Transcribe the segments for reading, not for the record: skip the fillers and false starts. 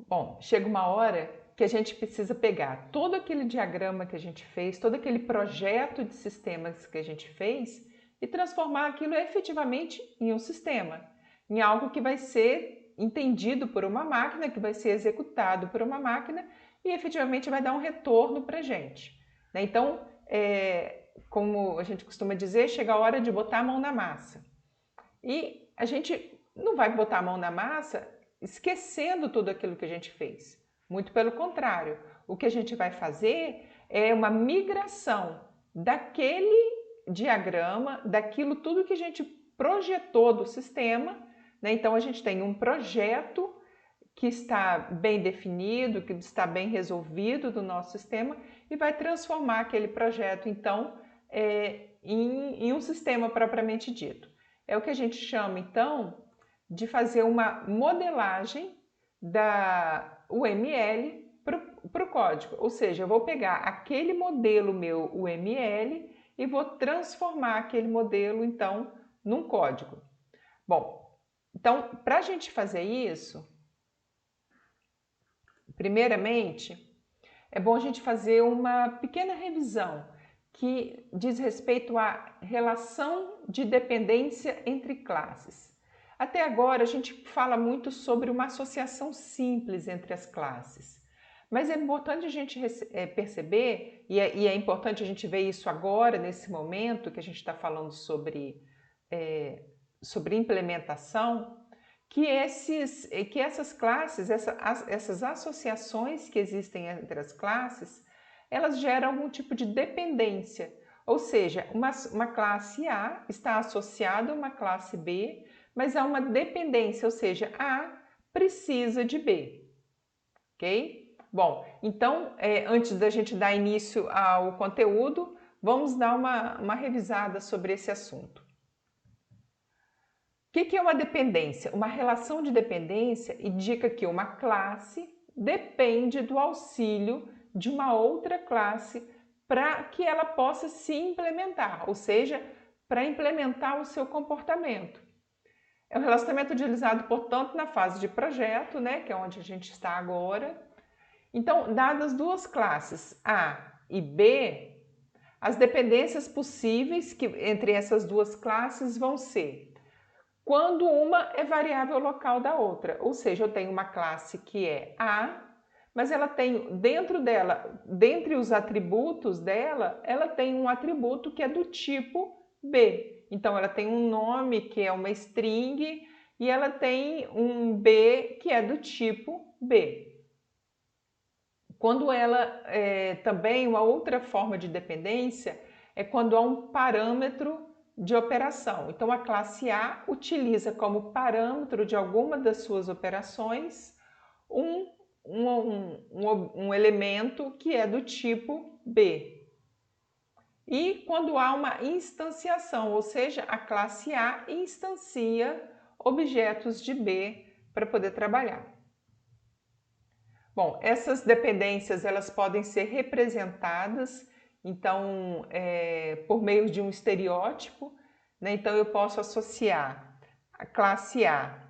Bom, chega uma hora que a gente precisa pegar todo aquele diagrama que a gente fez, todo aquele projeto de sistemas que a gente fez e transformar aquilo efetivamente em um sistema, em algo que vai ser entendido por uma máquina, que vai ser executado por uma máquina e efetivamente vai dar um retorno para a gente. Então, como a gente costuma dizer, chega a hora de botar a mão na massa. E a gente não vai botar a mão na massa esquecendo tudo aquilo que a gente fez. Muito pelo contrário, o que a gente vai fazer é uma migração daquele diagrama, daquilo tudo que a gente projetou do sistema, né? Então a gente tem um projeto que está bem definido, que está bem resolvido do nosso sistema e vai transformar aquele projeto, então, em um sistema propriamente dito. É o que a gente chama, então, de fazer uma modelagem da UML para o código. Ou seja, eu vou pegar aquele modelo meu UML e vou transformar aquele modelo, então, num código. Bom, então, para a gente fazer isso, primeiramente, é bom a gente fazer uma pequena revisão que diz respeito à relação de dependência entre classes. Até agora a gente fala muito sobre uma associação simples entre as classes, mas é importante a gente perceber, e é importante a gente ver isso agora, nesse momento que a gente está falando sobre implementação, que essas classes, essas associações que existem entre as classes, elas geram algum tipo de dependência. Ou seja, uma classe A está associada a uma classe B, mas há uma dependência, ou seja, A precisa de B, ok? Bom, então, antes da gente dar início ao conteúdo, vamos dar uma revisada sobre esse assunto. O que é uma dependência? Uma relação de dependência indica que uma classe depende do auxílio de uma outra classe para que ela possa se implementar, ou seja, para implementar o seu comportamento. É um relacionamento utilizado, portanto, na fase de projeto, né, que é onde a gente está agora. Então, dadas duas classes A e B, as dependências possíveis entre essas duas classes vão ser quando uma é variável local da outra, ou seja, eu tenho uma classe que é A, mas ela tem dentro dela, dentre os atributos dela, ela tem um atributo que é do tipo B. Então ela tem um nome que é uma string e ela tem um B que é do tipo B. Quando ela também uma outra forma de dependência é quando há um parâmetro de operação. Então a classe A utiliza como parâmetro de alguma das suas operações um elemento que é do tipo B. E quando há uma instanciação, ou seja, a classe A instancia objetos de B para poder trabalhar. Bom, essas dependências elas podem ser representadas, então, por meio de um estereótipo, né? Então eu posso associar a classe A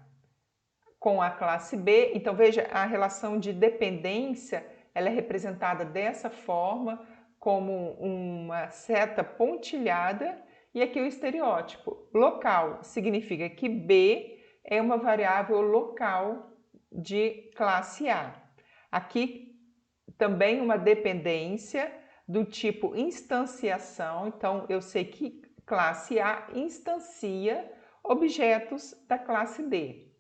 com a classe B. Então veja, a relação de dependência ela é representada dessa forma, como uma seta pontilhada, e aqui o estereótipo. Local significa que B é uma variável local de classe A. Aqui também uma dependência do tipo instanciação, então eu sei que classe A instancia objetos da classe D.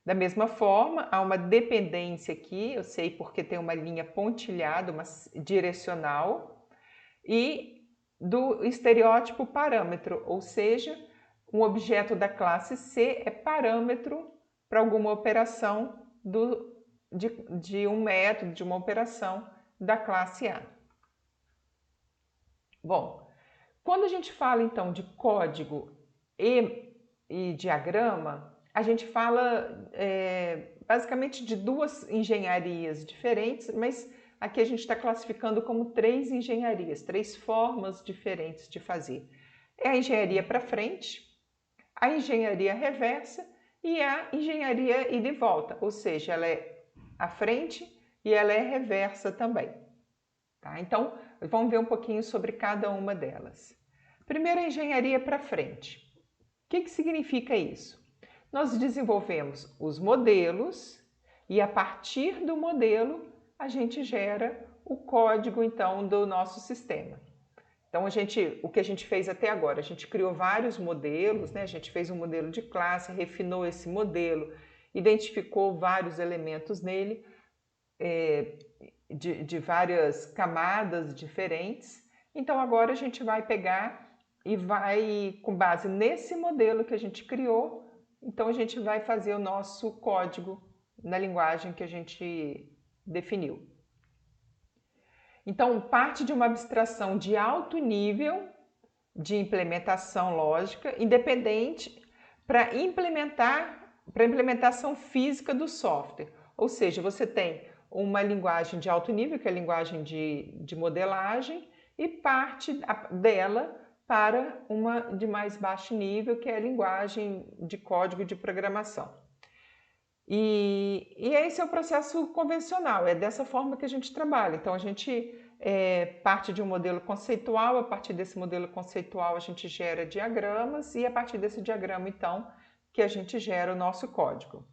Da mesma forma, há uma dependência aqui, eu sei porque tem uma linha pontilhada, uma direcional, e do estereótipo parâmetro, ou seja, um objeto da classe C é parâmetro para alguma operação de um método, de uma operação da classe A. Bom, quando a gente fala então de código e diagrama, a gente fala basicamente de duas engenharias diferentes, mas aqui a gente está classificando como três engenharias, três formas diferentes de fazer. É a engenharia para frente, a engenharia reversa e a engenharia ida e volta, ou seja, ela é à frente e ela é reversa também. Tá? Então, vamos ver um pouquinho sobre cada uma delas. Primeiro, a engenharia para frente. O que significa isso? Nós desenvolvemos os modelos e a partir do modelo a gente gera o código então do nosso sistema. Então o que a gente fez até agora, a gente criou vários modelos, né? A gente fez um modelo de classe, refinou esse modelo, identificou vários elementos nele, de várias camadas diferentes. Então agora a gente vai pegar e vai, com base nesse modelo que a gente criou, então a gente vai fazer o nosso código na linguagem que a gente definiu. Então parte de uma abstração de alto nível de implementação lógica, independente, para implementação física do software. Ou seja, você tem uma linguagem de alto nível, que é a linguagem de modelagem, e parte dela para uma de mais baixo nível, que é a linguagem de código de programação. E esse é o processo convencional, é dessa forma que a gente trabalha. Então, a gente parte de um modelo conceitual, a partir desse modelo conceitual a gente gera diagramas e a partir desse diagrama, então, que a gente gera o nosso código.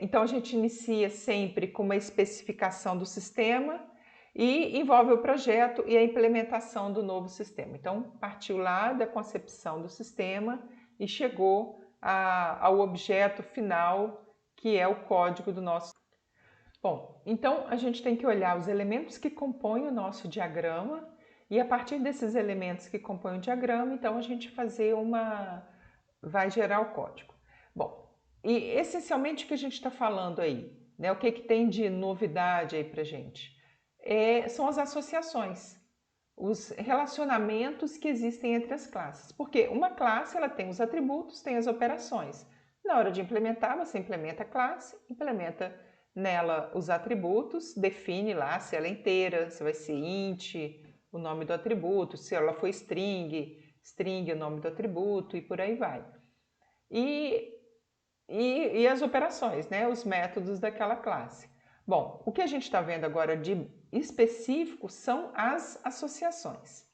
Então, a gente inicia sempre com uma especificação do sistema e envolve o projeto e a implementação do novo sistema. Então, partiu lá da concepção do sistema e chegou ao objeto final, que é o código do nosso. Bom, então a gente tem que olhar os elementos que compõem o nosso diagrama e a partir desses elementos que compõem o diagrama, então a gente vai gerar o código. Bom, e essencialmente o que a gente está falando aí, né? O que tem de novidade aí pra gente? São as associações, os relacionamentos que existem entre as classes. Porque uma classe ela tem os atributos, tem as operações. Na hora de implementar, você implementa a classe, implementa nela os atributos, define lá se ela é inteira, se vai ser int, o nome do atributo, se ela for string, string o nome do atributo e por aí vai. E as operações, né? Os métodos daquela classe. Bom, o que a gente está vendo agora de específico são as associações.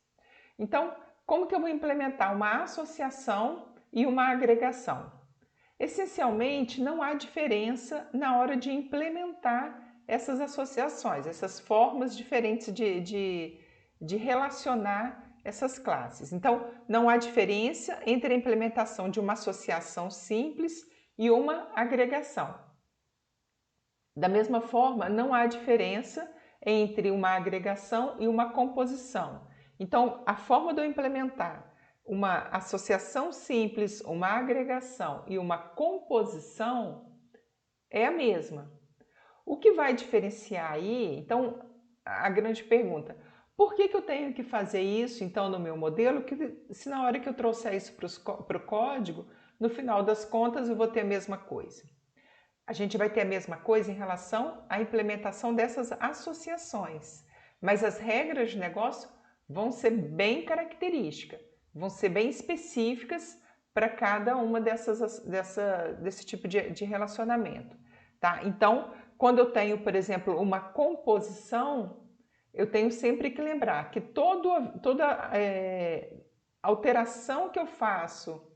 Então, como que eu vou implementar uma associação e uma agregação? Essencialmente, não há diferença na hora de implementar essas associações, essas formas diferentes de relacionar essas classes. Então, não há diferença entre a implementação de uma associação simples e uma agregação. Da mesma forma, não há diferença entre uma agregação e uma composição. Então, a forma de eu implementar uma associação simples, uma agregação e uma composição é a mesma. O que vai diferenciar aí, então, a grande pergunta, por que eu tenho que fazer isso, então, no meu modelo, se na hora que eu trouxer isso para o código, no final das contas eu vou ter a mesma coisa? A gente vai ter a mesma coisa em relação à implementação dessas associações, mas as regras de negócio vão ser bem características, vão ser bem específicas para cada uma desse tipo de relacionamento. Tá? Então, quando eu tenho, por exemplo, uma composição, eu tenho sempre que lembrar que toda alteração que eu faço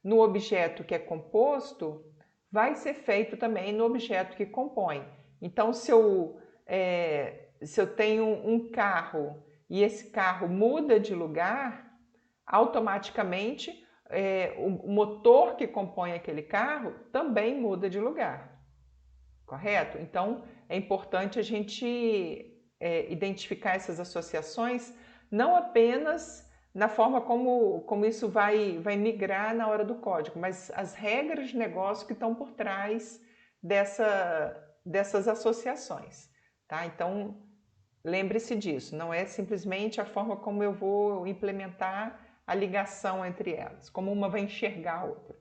no objeto que é composto vai ser feito também no objeto que compõe. Então, se eu tenho um carro e esse carro muda de lugar, automaticamente o motor que compõe aquele carro também muda de lugar, correto? Então, é importante a gente identificar essas associações, não apenas na forma como isso vai migrar na hora do código, mas as regras de negócio que estão por trás dessas associações. Tá? Então, lembre-se disso, não é simplesmente a forma como eu vou implementar a ligação entre elas, como uma vai enxergar a outra.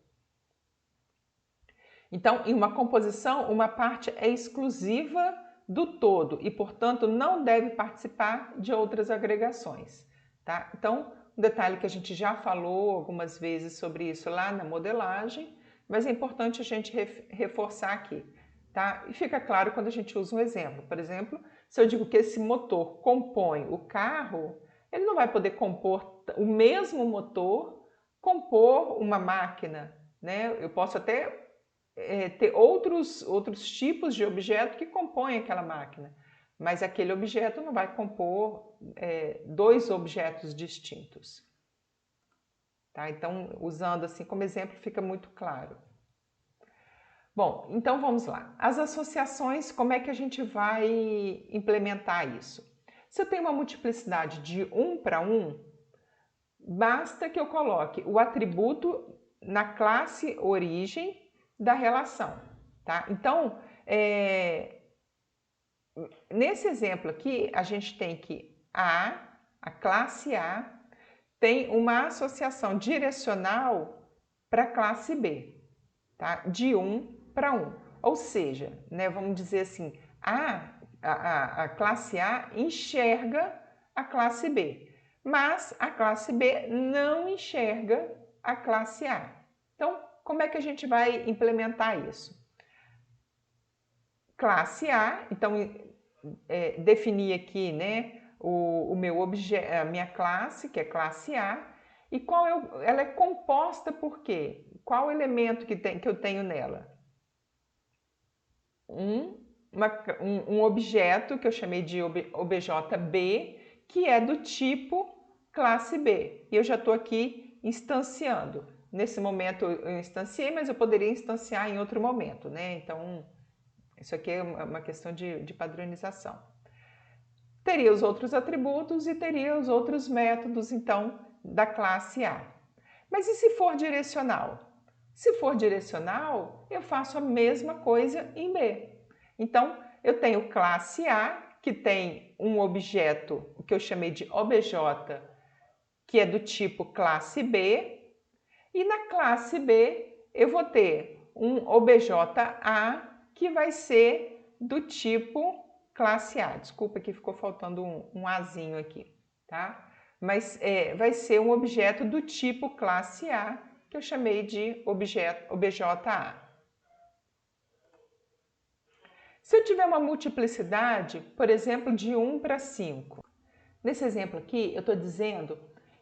Então, em uma composição, uma parte é exclusiva do todo e, portanto, não deve participar de outras agregações. Tá? Então, um detalhe que a gente já falou algumas vezes sobre isso lá na modelagem, mas é importante a gente reforçar aqui. tá? E fica claro quando a gente usa um exemplo. Por exemplo, se eu digo que esse motor compõe o carro, ele não vai poder compor o mesmo motor, compor uma máquina, né? Eu posso até ter outros tipos de objeto que compõem aquela máquina, mas aquele objeto não vai compor dois objetos distintos. Tá? Então, usando assim como exemplo, fica muito claro. Bom, então vamos lá. As associações, como é que a gente vai implementar isso? Se eu tenho uma multiplicidade de 1 para 1, basta que eu coloque o atributo na classe origem da relação. Tá? Então, nesse exemplo aqui, a gente tem que a classe A, tem uma associação direcional para a classe B, tá? De 1 para 1. Ou seja, né, vamos dizer assim, a classe A enxerga a classe B, mas a classe B não enxerga a classe A. Então, como é que a gente vai implementar isso? Classe A, então definir aqui, né, o meu objeto, a minha classe, que é classe A, e ela é composta por quê? Qual elemento que eu tenho nela? Um objeto que eu chamei de OBJB, que é do tipo classe B. E eu já estou aqui instanciando. Nesse momento eu instanciei, mas eu poderia instanciar em outro momento, né? Então, isso aqui é uma questão de padronização. Teria os outros atributos e teria os outros métodos, então, da classe A. Mas e se for direcional? Se for direcional, eu faço a mesma coisa em B. Então, eu tenho classe A, que tem um objeto, o que eu chamei de OBJ, que é do tipo classe B, e na classe B eu vou ter um OBJA, que vai ser do tipo classe A. Desculpa que ficou faltando um Azinho aqui, tá? Mas vai ser um objeto do tipo classe A, que eu chamei de OBJA. Se eu tiver uma multiplicidade, por exemplo, de 1 para 5, nesse exemplo aqui eu estou dizendo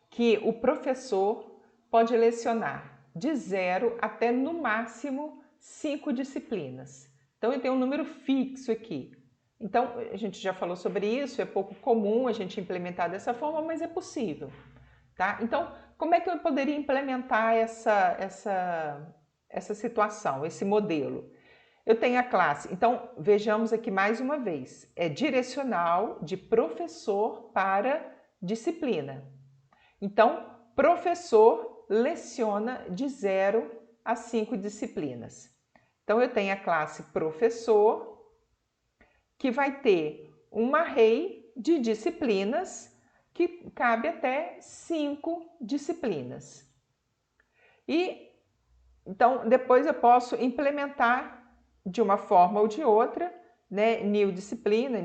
que o professor pode lecionar de 0 até no máximo 5 disciplinas. Então eu tenho um número fixo aqui. Então a gente já falou sobre isso, é pouco comum a gente implementar dessa forma, mas é possível. Tá? Então, como é que eu poderia implementar essa situação, esse modelo? Eu tenho a classe, então vejamos aqui mais uma vez, é direcional de professor para disciplina. Então, professor leciona de 0 a 5 disciplinas. Então, eu tenho a classe professor, que vai ter um array de disciplinas que cabe até 5 disciplinas. E então, depois eu posso implementar de uma forma ou de outra, né, new disciplina,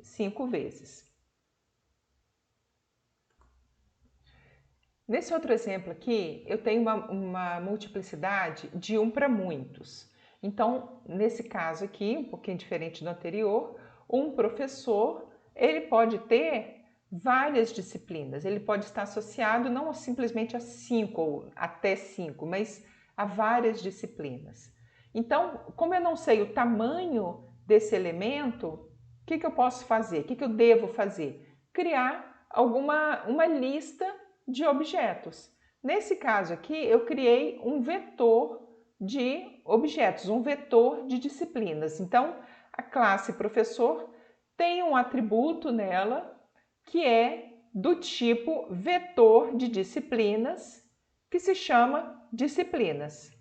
5 vezes. Nesse outro exemplo aqui, eu tenho uma multiplicidade de 1 para muitos. Então, nesse caso aqui, um pouquinho diferente do anterior, um professor, ele pode ter várias disciplinas. Ele pode estar associado não simplesmente a 5 ou até 5, mas a várias disciplinas. Então, como eu não sei o tamanho desse elemento, o que eu posso fazer? O que eu devo fazer? Criar uma lista de objetos. Nesse caso aqui, eu criei um vetor de objetos, um vetor de disciplinas. Então, a classe professor tem um atributo nela que é do tipo vetor de disciplinas, que se chama disciplinas.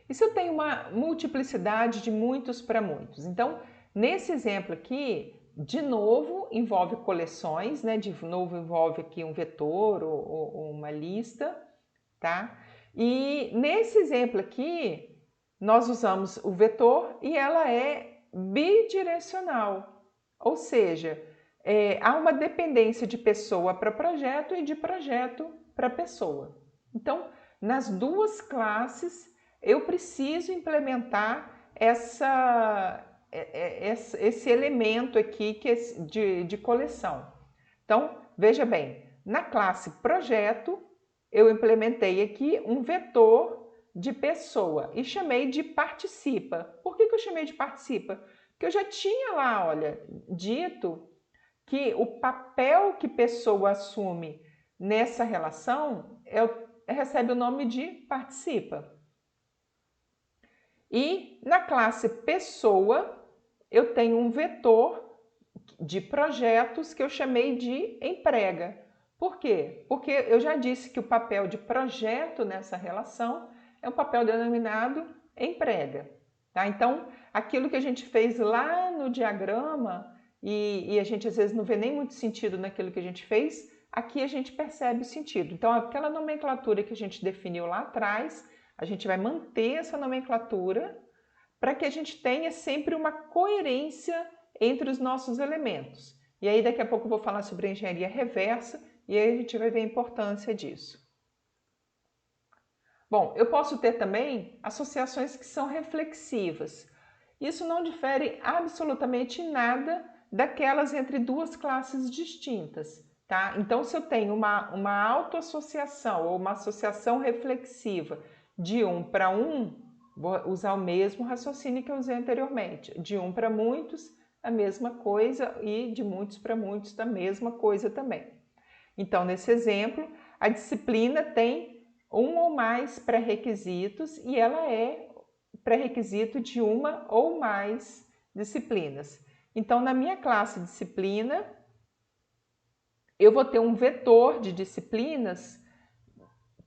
E se eu tenho uma multiplicidade de muitos para muitos? Então, nesse exemplo aqui, de novo, envolve coleções, né? De novo, envolve aqui um vetor ou uma lista, tá? E nesse exemplo aqui, nós usamos o vetor e ela é bidirecional, ou seja, há uma dependência de pessoa para projeto e de projeto para pessoa. Então, nas duas classes eu preciso implementar esse elemento aqui que é de coleção. Então, veja bem, na classe projeto, eu implementei aqui um vetor de pessoa e chamei de participa. Por que eu chamei de participa? Porque eu já tinha lá, olha, dito que o papel que pessoa assume nessa relação recebe o nome de participa. E na classe pessoa, eu tenho um vetor de projetos que eu chamei de emprega. Por quê? Porque eu já disse que o papel de projeto nessa relação é um papel denominado emprega. Tá? Então, aquilo que a gente fez lá no diagrama, e a gente às vezes não vê nem muito sentido naquilo que a gente fez, aqui a gente percebe o sentido. Então, aquela nomenclatura que a gente definiu lá atrás, a gente vai manter essa nomenclatura para que a gente tenha sempre uma coerência entre os nossos elementos. E aí daqui a pouco eu vou falar sobre a engenharia reversa e aí a gente vai ver a importância disso. Bom, eu posso ter também associações que são reflexivas. Isso não difere absolutamente nada daquelas entre duas classes distintas, tá? Então, se eu tenho uma autoassociação ou uma associação reflexiva de um para um, vou usar o mesmo raciocínio que eu usei anteriormente. De um para muitos, a mesma coisa, e de muitos para muitos, a mesma coisa também. Então, nesse exemplo, a disciplina tem um ou mais pré-requisitos e ela é pré-requisito de uma ou mais disciplinas. Então, na minha classe disciplina, eu vou ter um vetor de disciplinas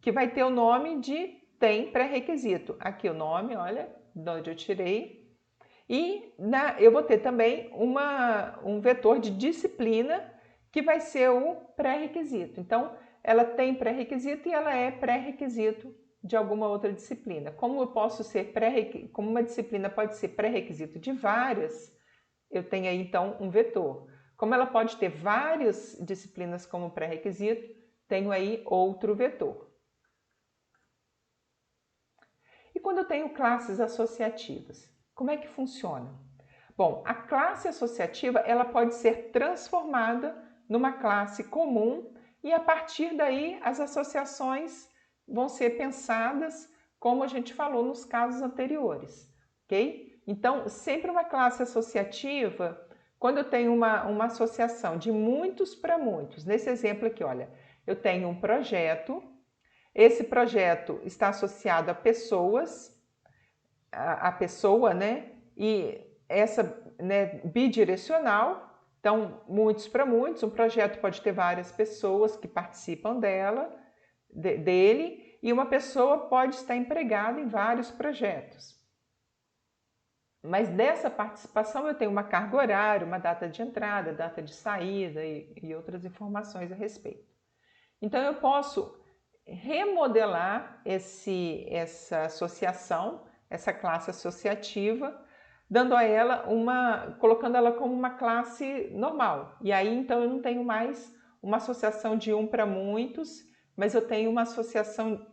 que vai ter o nome de tem pré-requisito. Aqui o nome, olha, de onde eu tirei. E eu vou ter também um vetor de disciplina que vai ser o pré-requisito. Então, ela tem pré-requisito e ela é pré-requisito de alguma outra disciplina. Como eu posso ser como uma disciplina pode ser pré-requisito de várias, eu tenho aí então um vetor. Como ela pode ter várias disciplinas como pré-requisito, tenho aí outro vetor. E quando eu tenho classes associativas, como é que funciona? Bom, a classe associativa ela pode ser transformada numa classe comum e a partir daí as associações vão ser pensadas como a gente falou nos casos anteriores, ok? Então, sempre uma classe associativa, quando eu tenho uma associação de muitos para muitos, nesse exemplo aqui, olha, eu tenho um projeto, esse projeto está associado a pessoas, a pessoa, né? E essa, né, bidirecional, então muitos para muitos, um projeto pode ter várias pessoas que participam dele, e uma pessoa pode estar empregada em vários projetos. Mas dessa participação eu tenho uma carga horária, uma data de entrada, data de saída e outras informações a respeito. Então eu posso remodelar essa associação, essa classe associativa, dando a ela colocando ela como uma classe normal. E aí então eu não tenho mais uma associação de um para muitos, mas eu tenho uma associação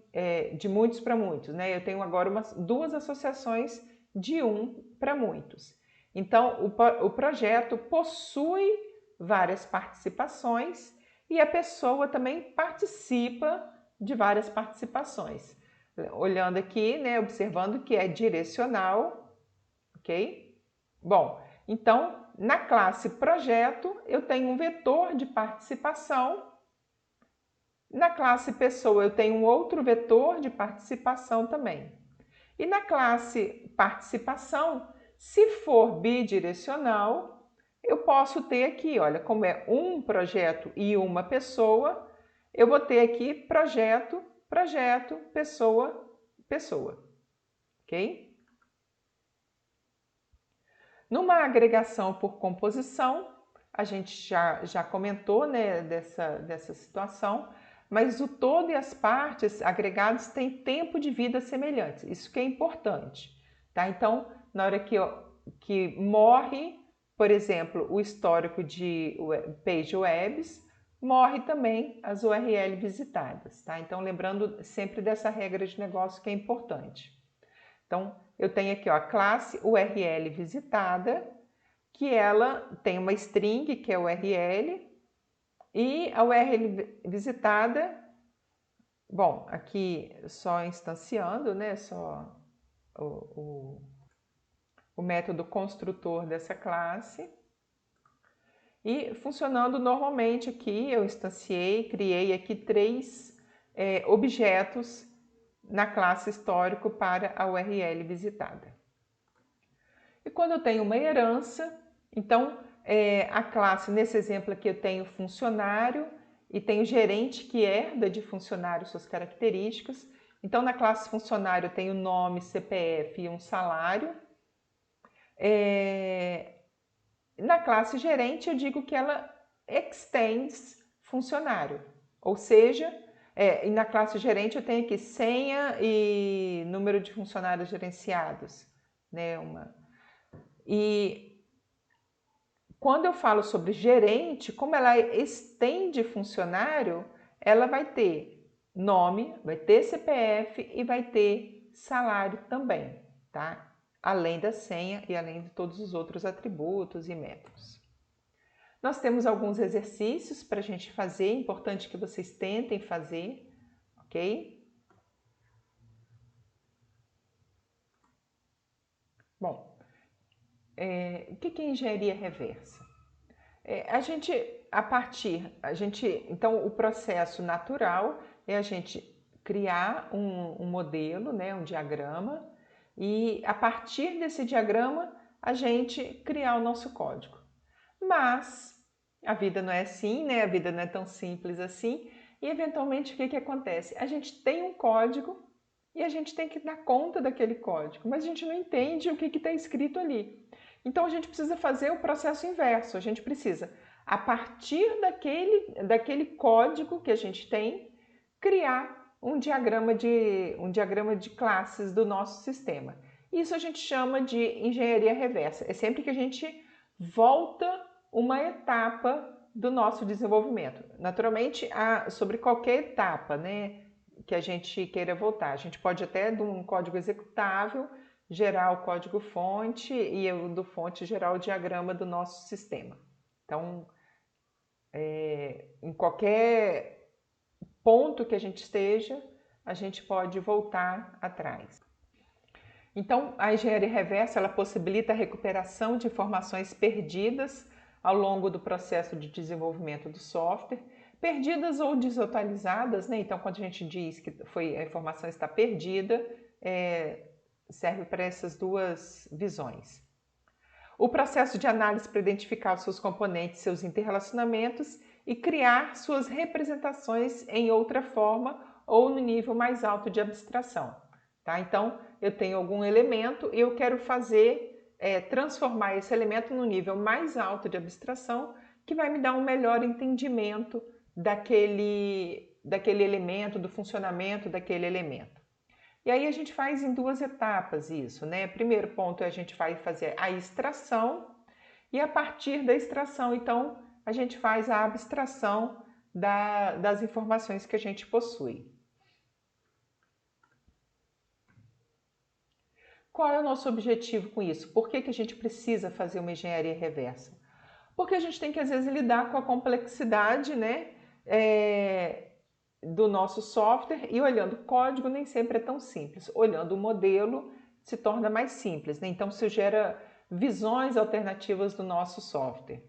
de muitos para muitos, né? Eu tenho agora duas associações de um para muitos. Então o projeto possui várias participações e a pessoa também participa de várias participações. Olhando aqui, né, observando que é direcional, ok? Bom, então, na classe projeto, eu tenho um vetor de participação. Na classe pessoa, eu tenho um outro vetor de participação também. E na classe participação, se for bidirecional, eu posso ter aqui, olha, como é um projeto e uma pessoa, eu vou ter aqui projeto, projeto, pessoa, pessoa, ok? Numa agregação por composição, a gente já comentou, né, dessa situação, mas o todo e as partes agregados têm tempo de vida semelhantes, isso que é importante, tá? Então, na hora que morre, por exemplo, o histórico de page webs, morre também as URL visitadas, tá? Então, lembrando sempre dessa regra de negócio que é importante. Então, eu tenho aqui ó, a classe URL visitada, que ela tem uma string, que é URL, e a URL visitada, bom, aqui só instanciando, né? Só o método construtor dessa classe. E funcionando normalmente aqui, eu instanciei, criei aqui 3 objetos na classe histórico para a URL visitada. E quando eu tenho uma herança, então a classe, nesse exemplo aqui eu tenho funcionário e tenho gerente que herda de funcionário suas características. Então na classe funcionário eu tenho nome, CPF e um salário. Na classe gerente eu digo que ela extends funcionário, ou seja, e na classe gerente eu tenho aqui senha e número de funcionários gerenciados, né? E quando eu falo sobre gerente, como ela estende funcionário, ela vai ter nome, vai ter CPF e vai ter salário também, tá? Além da senha e além de todos os outros atributos e métodos. Nós temos alguns exercícios para a gente fazer, é importante que vocês tentem fazer, ok? Bom, o que é engenharia reversa? Então o processo natural é a gente criar um modelo, né, um diagrama, e a partir desse diagrama a gente criar o nosso código. Mas a vida não é assim, né? A vida não é tão simples assim. E eventualmente o que acontece? A gente tem um código e a gente tem que dar conta daquele código, mas a gente não entende o que está escrito ali. Então a gente precisa fazer o processo inverso. A gente precisa, a partir daquele código que a gente tem, criar um diagrama de classes do nosso sistema. Isso a gente chama de engenharia reversa. É sempre que a gente volta uma etapa do nosso desenvolvimento. Naturalmente, sobre qualquer etapa, né, que a gente queira voltar. A gente pode até de um código executável gerar o código fonte e do fonte gerar o diagrama do nosso sistema. Então, em qualquer ponto que a gente esteja, a gente pode voltar atrás. Então, a engenharia reversa ela possibilita a recuperação de informações perdidas ao longo do processo de desenvolvimento do software, perdidas ou desatualizadas, né? Então, quando a gente diz que a informação está perdida, serve para essas duas visões. O processo de análise para identificar os seus componentes, seus interrelacionamentos e criar suas representações em outra forma ou no nível mais alto de abstração. Tá? Então, eu tenho algum elemento e eu quero transformar esse elemento no nível mais alto de abstração, que vai me dar um melhor entendimento daquele elemento, do funcionamento daquele elemento. E aí a gente faz em 2 etapas isso, né? Primeiro ponto a gente vai fazer a extração e a partir da extração, então, a gente faz a abstração das informações que a gente possui. Qual é o nosso objetivo com isso? Por que a gente precisa fazer uma engenharia reversa? Porque a gente tem que, às vezes, lidar com a complexidade, né, do nosso software e olhando o código nem sempre é tão simples. Olhando o modelo se torna mais simples, né? Então, isso gera visões alternativas do nosso software.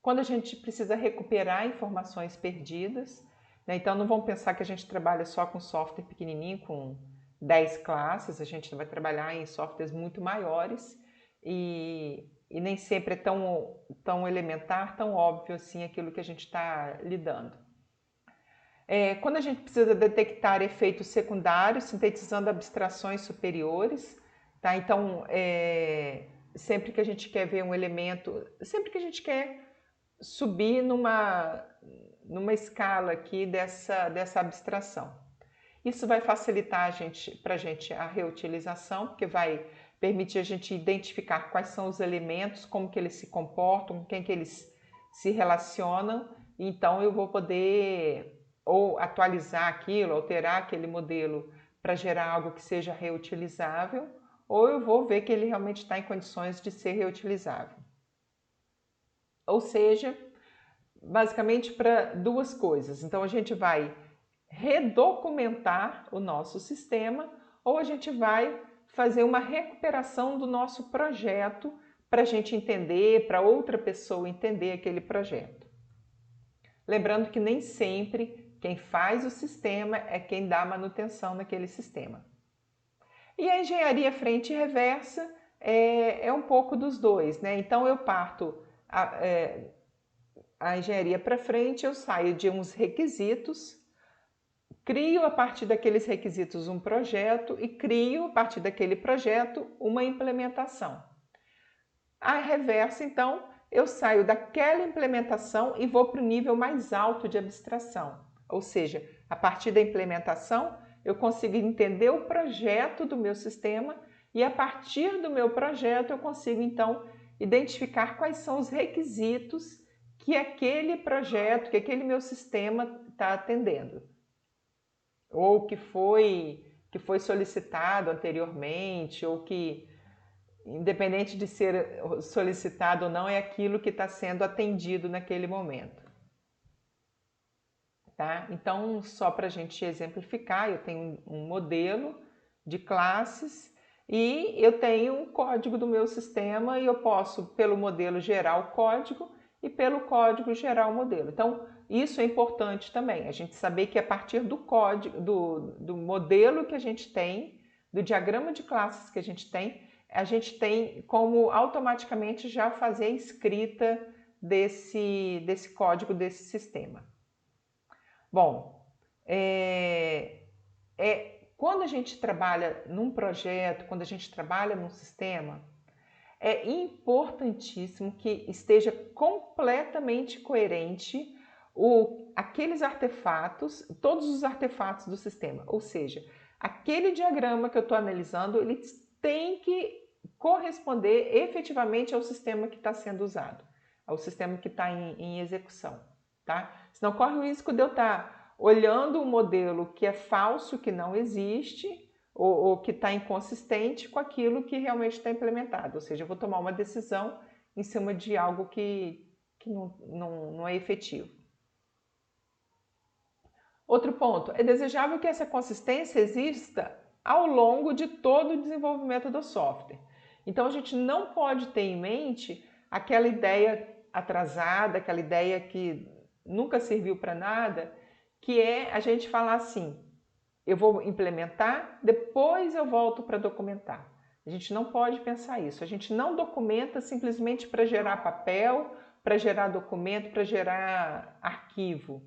Quando a gente precisa recuperar informações perdidas, né? Então não vamos pensar que a gente trabalha só com software pequenininho, com 10 classes, a gente vai trabalhar em softwares muito maiores e nem sempre é tão elementar, tão óbvio assim aquilo que a gente está lidando. Quando a gente precisa detectar efeitos secundários, sintetizando abstrações superiores, tá? Então, sempre que a gente quer ver um elemento, sempre que a gente quer subir numa escala aqui dessa abstração. Isso vai facilitar para a gente a reutilização, porque vai permitir a gente identificar quais são os elementos, como que eles se comportam, com quem que eles se relacionam então eu vou poder ou atualizar aquilo, alterar aquele modelo para gerar algo que seja reutilizável, ou eu vou ver que ele realmente está em condições de ser reutilizável. Ou seja, basicamente para duas coisas. Então a gente vai redocumentar o nosso sistema ou a gente vai fazer uma recuperação do nosso projeto para a gente entender, para outra pessoa entender aquele projeto. Lembrando que nem sempre quem faz o sistema é quem dá manutenção naquele sistema. E a engenharia frente e reversa é um pouco dos dois, né? Então eu parto a engenharia para frente, eu saio de uns requisitos, crio a partir daqueles requisitos um projeto e crio a partir daquele projeto uma implementação. A reversa, então, eu saio daquela implementação e vou para o nível mais alto de abstração. Ou seja, a partir da implementação, eu consigo entender o projeto do meu sistema e a partir do meu projeto eu consigo, então, identificar quais são os requisitos que aquele projeto, que aquele meu sistema está atendendo. Ou que foi solicitado anteriormente, ou que, independente de ser solicitado ou não, é aquilo que está sendo atendido naquele momento. Tá? Então, só para a gente exemplificar, eu tenho um modelo de classes e eu tenho um código do meu sistema e eu posso, pelo modelo, gerar o código e pelo código gerar o modelo. Então, isso é importante também, a gente saber que a partir do código, do modelo que a gente tem, do diagrama de classes que a gente tem como automaticamente já fazer a escrita desse código, desse sistema. Bom, quando a gente trabalha num projeto, quando a gente trabalha num sistema, é importantíssimo que esteja completamente coerente aqueles artefatos, todos os artefatos do sistema. Ou seja, aquele diagrama que eu estou analisando, ele tem que corresponder efetivamente ao sistema que está sendo usado, ao sistema que está em execução. Tá? Senão corre o risco de eu estar olhando um modelo que é falso, que não existe, ou que está inconsistente com aquilo que realmente está implementado. Ou seja, eu vou tomar uma decisão em cima de algo que não é efetivo. Outro ponto, é desejável que essa consistência exista ao longo de todo o desenvolvimento do software. Então a gente não pode ter em mente aquela ideia atrasada, aquela ideia que nunca serviu para nada, que é a gente falar assim, eu vou implementar, depois eu volto para documentar. A gente não pode pensar isso. A gente não documenta simplesmente para gerar papel, para gerar documento, para gerar arquivo.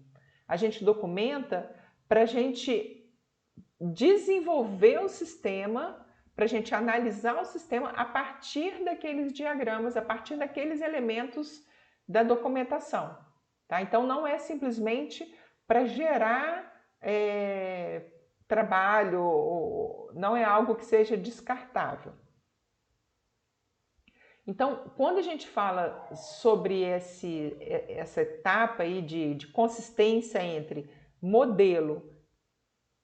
A gente documenta para a gente desenvolver o sistema, para a gente analisar o sistema a partir daqueles diagramas, a partir daqueles elementos da documentação. Tá? Então, não é simplesmente para gerar trabalho, não é algo que seja descartável. Então, quando a gente fala sobre essa etapa aí de consistência entre modelo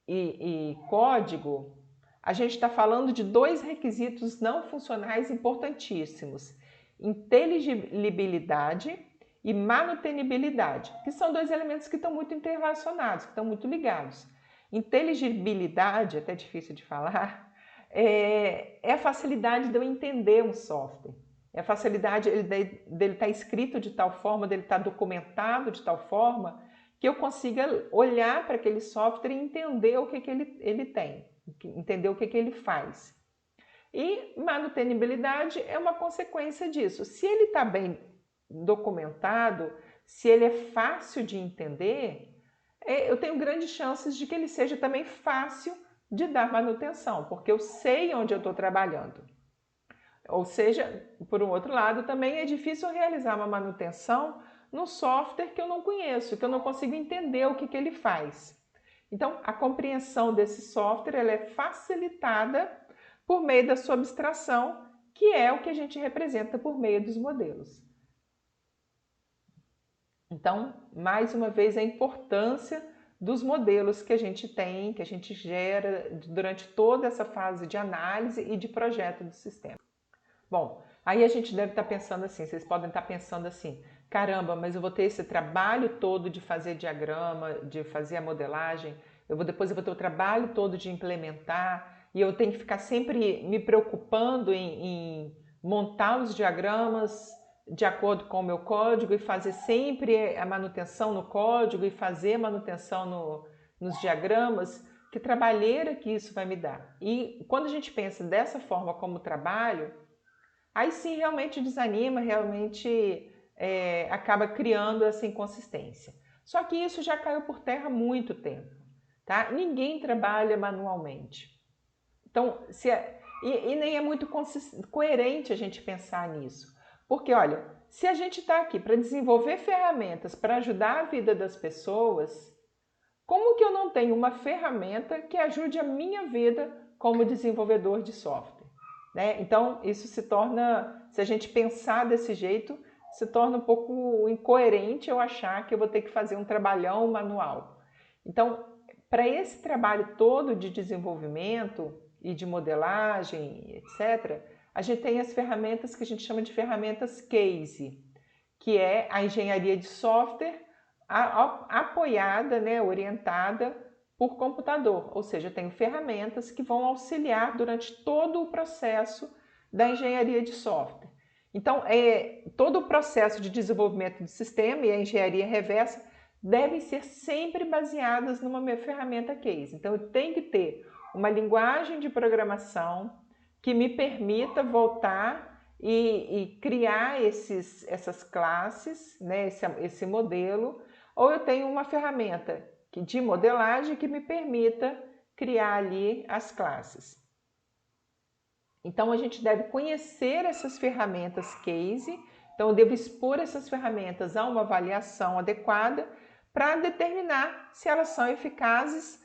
e código, a gente está falando de dois requisitos não funcionais importantíssimos: inteligibilidade e manutenibilidade, que são dois elementos que estão muito interrelacionados, que estão muito ligados. Inteligibilidade, até difícil de falar, é a facilidade de eu entender um software. É a facilidade dele estar escrito de tal forma, dele estar documentado de tal forma, que eu consiga olhar para aquele software e entender o que ele tem, entender o que ele faz. E manutenibilidade é uma consequência disso. Se ele está bem documentado, se ele é fácil de entender, eu tenho grandes chances de que ele seja também fácil de dar manutenção, porque eu sei onde eu estou trabalhando. Ou seja, por um outro lado, também é difícil realizar uma manutenção no software que eu não conheço, que eu não consigo entender o que ele faz. Então, a compreensão desse software ela é facilitada por meio da sua abstração, que é o que a gente representa por meio dos modelos. Então, mais uma vez, a importância dos modelos que a gente tem, que a gente gera durante toda essa fase de análise e de projeto do sistema. Bom, aí a gente deve estar pensando assim, vocês podem estar pensando assim, caramba, mas eu vou ter esse trabalho todo de fazer diagrama, de fazer a modelagem, depois eu vou ter o trabalho todo de implementar, e eu tenho que ficar sempre me preocupando em montar os diagramas de acordo com o meu código e fazer sempre a manutenção no código e fazer a manutenção nos diagramas. Que trabalheira que isso vai me dar? E quando a gente pensa dessa forma como trabalho, aí sim realmente desanima, realmente acaba criando essa inconsistência. Só que isso já caiu por terra há muito tempo, tá? Ninguém trabalha manualmente. Então, e nem é muito coerente a gente pensar nisso. Porque, olha, se a gente está aqui para desenvolver ferramentas para ajudar a vida das pessoas, como que eu não tenho uma ferramenta que ajude a minha vida como desenvolvedor de software? Né? Então, isso se torna, se a gente pensar desse jeito, se torna um pouco incoerente eu achar que eu vou ter que fazer um trabalhão manual. Então, para esse trabalho todo de desenvolvimento e de modelagem, etc., a gente tem as ferramentas que a gente chama de ferramentas case, que é a engenharia de software apoiada, né, orientada por computador, ou seja, eu tenho ferramentas que vão auxiliar durante todo o processo da engenharia de software. Então, todo o processo de desenvolvimento do sistema e a engenharia reversa devem ser sempre baseadas numa ferramenta case. Então, eu tenho que ter uma linguagem de programação que me permita voltar e criar essas classes, né, esse modelo, ou eu tenho uma ferramenta de modelagem que me permita criar ali as classes. Então, a gente deve conhecer essas ferramentas case, então eu devo expor essas ferramentas a uma avaliação adequada para determinar se elas são eficazes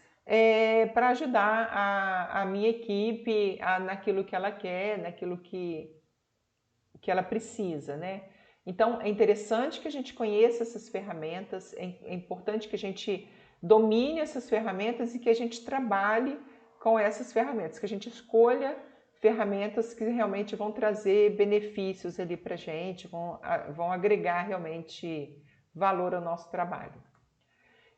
para ajudar a minha equipe naquilo que ela quer, naquilo que ela precisa, né? Então, é interessante que a gente conheça essas ferramentas, é importante que a gente domine essas ferramentas e que a gente trabalhe com essas ferramentas, que a gente escolha ferramentas que realmente vão trazer benefícios ali para a gente, vão agregar realmente valor ao nosso trabalho.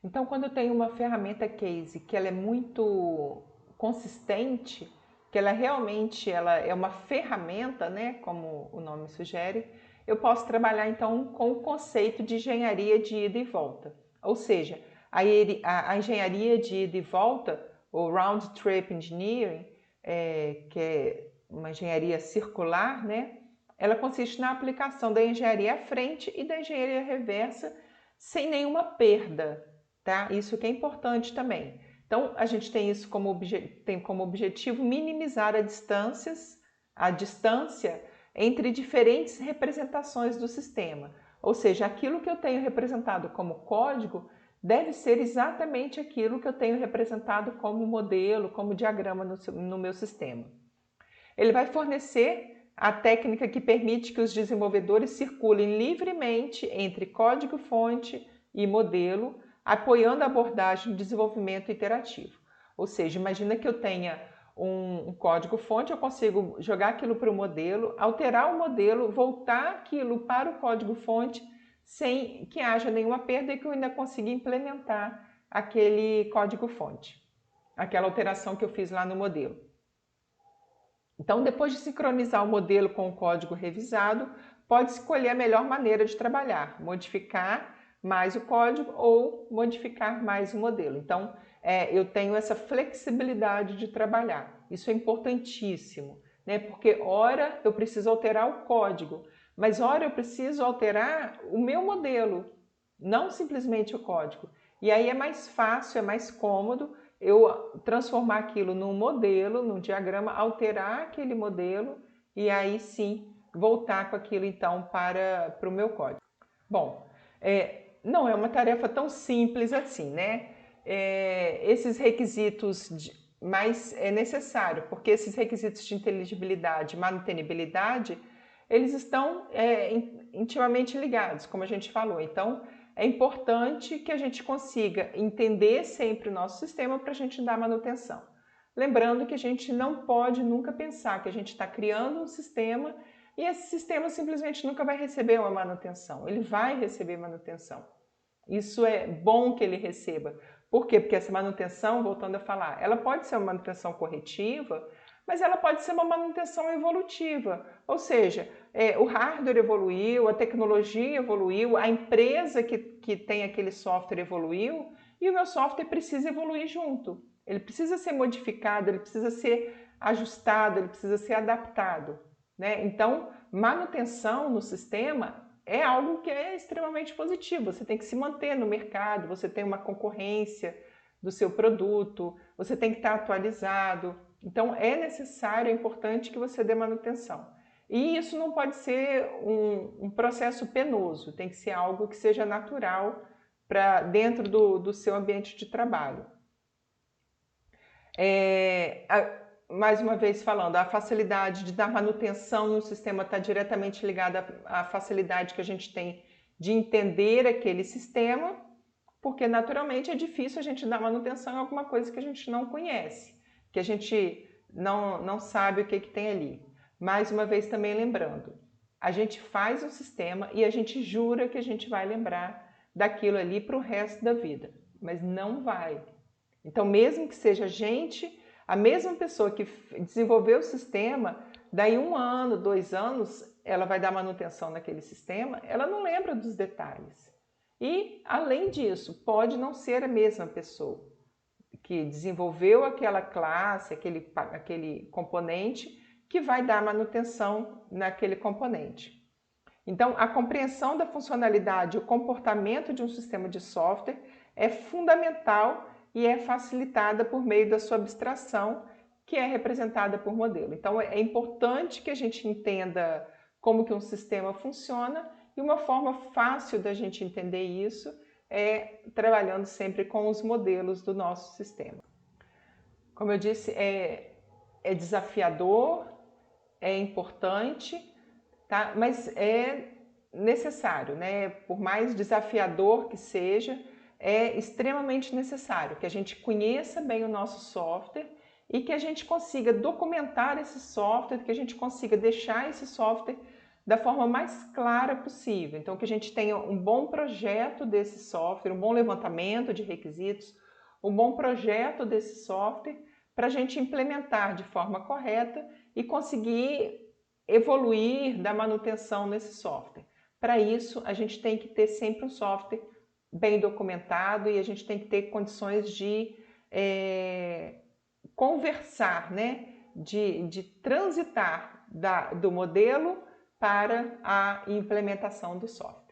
Então, quando eu tenho uma ferramenta case que ela é muito consistente, que ela realmente é uma ferramenta, né, como o nome sugere, eu posso trabalhar então com o conceito de engenharia de ida e volta. Ou seja, a engenharia de ida e volta, o Round Trip Engineering, que é uma engenharia circular, né, ela consiste na aplicação da engenharia à frente e da engenharia reversa sem nenhuma perda. Tá? Isso que é importante também. Então, a gente tem isso tem como objetivo minimizar a distância entre diferentes representações do sistema. Ou seja, aquilo que eu tenho representado como código deve ser exatamente aquilo que eu tenho representado como modelo, como diagrama no meu sistema. Ele vai fornecer a técnica que permite que os desenvolvedores circulem livremente entre código-fonte e modelo, apoiando a abordagem de desenvolvimento iterativo. Ou seja, imagina que eu tenha um código-fonte, eu consigo jogar aquilo para o modelo, alterar o modelo, voltar aquilo para o código-fonte sem que haja nenhuma perda e que eu ainda consiga implementar aquele código-fonte, aquela alteração que eu fiz lá no modelo. Então, depois de sincronizar o modelo com o código revisado, pode escolher a melhor maneira de trabalhar, modificar mais o código ou modificar mais o modelo. Então, eu tenho essa flexibilidade de trabalhar. Isso é importantíssimo, né? Porque ora eu preciso alterar o código, mas ora eu preciso alterar o meu modelo, não simplesmente o código. E aí é mais fácil, é mais cômodo eu transformar aquilo num modelo, num diagrama, alterar aquele modelo e aí sim voltar com aquilo então para o meu código. Bom, não é uma tarefa tão simples assim, né? Esses requisitos, mas é necessário, porque esses requisitos de inteligibilidade e manutenibilidade, eles estão intimamente ligados, como a gente falou. Então, é importante que a gente consiga entender sempre o nosso sistema para a gente dar manutenção. Lembrando que a gente não pode nunca pensar que a gente está criando um sistema e esse sistema simplesmente nunca vai receber uma manutenção. Ele vai receber manutenção. Isso é bom que ele receba. Por quê? Porque essa manutenção, voltando a falar, ela pode ser uma manutenção corretiva, mas ela pode ser uma manutenção evolutiva. Ou seja, o hardware evoluiu, a tecnologia evoluiu, a empresa que tem aquele software evoluiu e o meu software precisa evoluir junto. Ele precisa ser modificado, ele precisa ser ajustado, ele precisa ser adaptado, né? Então, manutenção no sistema é algo que é extremamente positivo. Você tem que se manter no mercado, você tem uma concorrência do seu produto, você tem que estar atualizado. Então, é necessário, é importante que você dê manutenção. E isso não pode ser um processo penoso, tem que ser algo que seja natural para dentro do seu ambiente de trabalho. Mais uma vez falando, a facilidade de dar manutenção no sistema está diretamente ligada à facilidade que a gente tem de entender aquele sistema, porque naturalmente é difícil a gente dar manutenção em alguma coisa que a gente não conhece, que a gente não sabe o que tem ali. Mais uma vez também lembrando, a gente faz um sistema e a gente jura que a gente vai lembrar daquilo ali para o resto da vida, mas não vai. Então, mesmo que seja a mesma pessoa que desenvolveu o sistema, daí 1 ano, 2 anos, ela vai dar manutenção naquele sistema, ela não lembra dos detalhes. E, além disso, pode não ser a mesma pessoa que desenvolveu aquela classe, aquele componente, que vai dar manutenção naquele componente. Então, a compreensão da funcionalidade e o comportamento de um sistema de software é fundamental e é facilitada por meio da sua abstração, que é representada por modelo. Então, é importante que a gente entenda como que um sistema funciona e uma forma fácil da gente entender isso é trabalhando sempre com os modelos do nosso sistema. Como eu disse, é desafiador, é importante, tá? Mas é necessário, né? Por mais desafiador que seja, é extremamente necessário que a gente conheça bem o nosso software e que a gente consiga documentar esse software, que a gente consiga deixar esse software da forma mais clara possível. Então, que a gente tenha um bom projeto desse software, um bom levantamento de requisitos, um bom projeto desse software para a gente implementar de forma correta e conseguir evoluir da manutenção nesse software. Para isso, a gente tem que ter sempre um software bem documentado e a gente tem que ter condições de conversar, né? de transitar do modelo para a implementação do software.